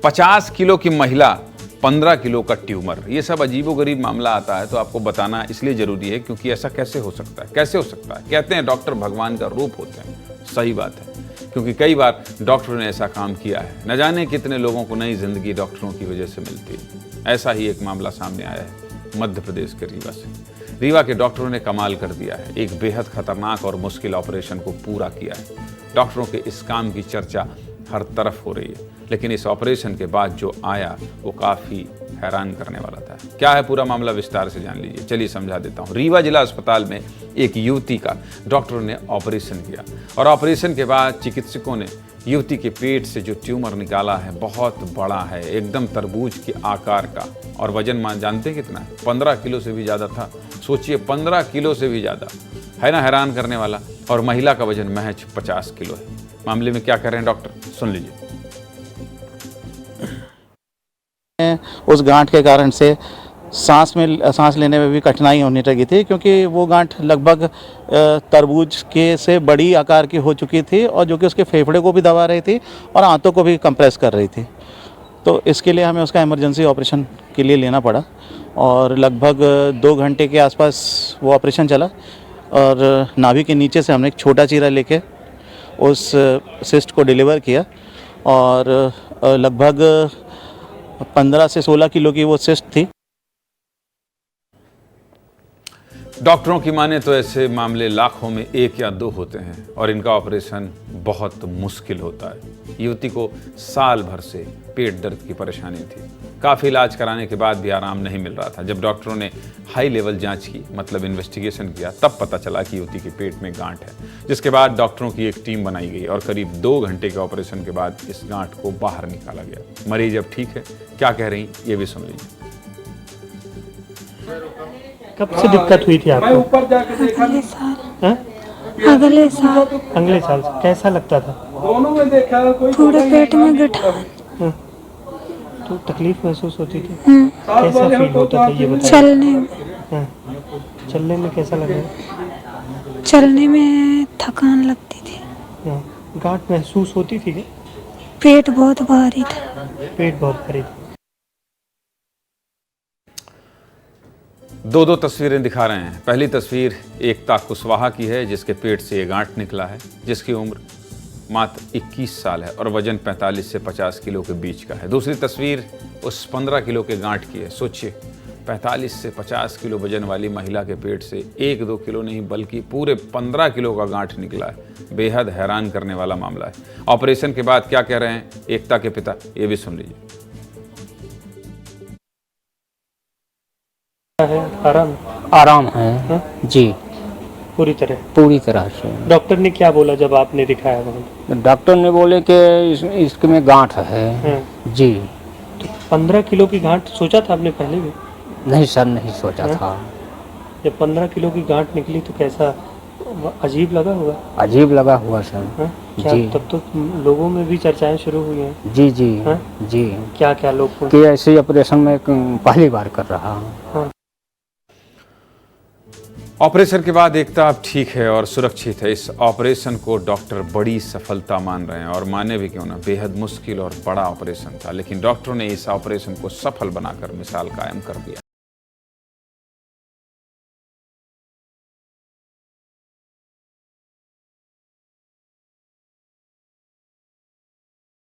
50 kilo की महिला, 15 kilo का ट्यूमर। ये सब अजीबोगरीब मामला आता है तो आपको बताना इसलिए ज़रूरी है क्योंकि ऐसा कैसे हो सकता है, कैसे हो सकता है। कहते हैं डॉक्टर भगवान का रूप होते हैं, सही बात है, क्योंकि कई बार डॉक्टरों ने ऐसा काम किया है। न जाने कितने लोगों को नई जिंदगी डॉक्टरों की वजह से मिलती है। ऐसा ही एक मामला सामने आया है मध्य प्रदेश के रीवा से। रीवा के डॉक्टरों ने कमाल कर दिया है, एक बेहद खतरनाक और मुश्किल ऑपरेशन को पूरा किया है। डॉक्टरों के इस काम की चर्चा हर तरफ हो रही है, लेकिन इस ऑपरेशन के बाद जो आया वो काफ़ी हैरान करने वाला था। क्या है पूरा मामला, विस्तार से जान लीजिए। चलिए समझा देता हूँ। रीवा जिला अस्पताल में एक युवती का डॉक्टरों ने ऑपरेशन किया और ऑपरेशन के बाद चिकित्सकों ने युवती के पेट से जो ट्यूमर निकाला है बहुत बड़ा है, एकदम तरबूज के आकार का। और वजन मान जानते हैं कितना है? 15 किलो से भी ज़्यादा था। सोचिए, 15 किलो से भी ज़्यादा है ना, हैरान करने वाला। और महिला का वजन महज 50 किलो है। मामले में क्या कर रहे हैं डॉक्टर, सुन लीजिए। उस गांठ के कारण से सांस लेने में भी कठिनाई होने लगी थी, क्योंकि वो गांठ लगभग तरबूज के से बड़ी आकार की हो चुकी थी और जो कि उसके फेफड़े को भी दबा रही थी और आंतों को भी कंप्रेस कर रही थी। तो इसके लिए हमें उसका इमरजेंसी ऑपरेशन के लिए लेना पड़ा और लगभग 2 घंटे के आसपास वो ऑपरेशन चला। और नाभि के नीचे से हमने एक छोटा चीरा लेके उस सिस्ट को डिलीवर किया और लगभग 15 से 16 किलो की वो सिस्ट थी। डॉक्टरों की माने तो ऐसे मामले लाखों में 1 या 2 होते हैं और इनका ऑपरेशन बहुत मुश्किल होता है। युवती को साल भर से पेट दर्द की परेशानी थी। काफ़ी इलाज कराने के बाद भी आराम नहीं मिल रहा था। जब डॉक्टरों ने हाई लेवल जांच की, मतलब इन्वेस्टिगेशन किया, तब पता चला कि युवती के पेट में गांठ है, जिसके बाद डॉक्टरों की एक टीम बनाई गई और करीब 2 घंटे के ऑपरेशन के बाद इस गांठ को बाहर निकाला गया। मरीज अब ठीक है। क्या कह रही ये भी सुन लीजिए। कब से दिक्कत हुई थी आपको? अगले साल। हाँ? अगले साल कैसा लगता था? पूरे पेट में गठा। हाँ? तो तकलीफ महसूस होती थी? कैसा फील होता था ये बताइए? चलने में। हाँ? चलने में कैसा लग रहा? चलने में थकान लगती थी। हाँ? गांठ महसूस होती थी क्या? पेट बहुत भारी था। पेट बहुत भारी था। 2 तस्वीरें दिखा रहे हैं। पहली तस्वीर एकता कुशवाहा की है जिसके पेट से ये गांठ निकला है, जिसकी उम्र मात्र 21 साल है और वजन 45 से 50 किलो के बीच का है। दूसरी तस्वीर उस 15 किलो के गांठ की है। सोचिए, 45 से 50 किलो वजन वाली महिला के पेट से 1-2 किलो नहीं बल्कि पूरे 15 किलो का गांठ निकला है। बेहद हैरान करने वाला मामला है। ऑपरेशन के बाद क्या कह रहे हैं एकता के पिता, ये भी सुन लीजिए। आराम है। हाँ? जी, पूरी तरह से। डॉक्टर ने क्या बोला जब आपने दिखाया वहाँ? डॉक्टर ने बोले कि इसमें गांठ है। हाँ। जी। तो 15 किलो की गांठ सोचा था आपने पहले भी? नहीं सर, नहीं सोचा हाँ? था। जब 15 किलो की गांठ निकली तो कैसा अजीब लगा होगा? अजीब लगा हुआ सर। हाँ? क्या जी। तब तो लोगों में भी चर्चाएं शुरू हुई हैं? जी जी। हाँ? जी। क्या क्या लोग कि ऐसे ऑपरेशन में पहली बार कर रहा हूँ। हाँ। ऑपरेशन के बाद एकता अब ठीक है और सुरक्षित है। इस ऑपरेशन को डॉक्टर बड़ी सफलता मान रहे हैं और माने भी क्यों ना, बेहद मुश्किल और बड़ा ऑपरेशन था, लेकिन डॉक्टरों ने इस ऑपरेशन को सफल बनाकर मिसाल कायम कर दिया।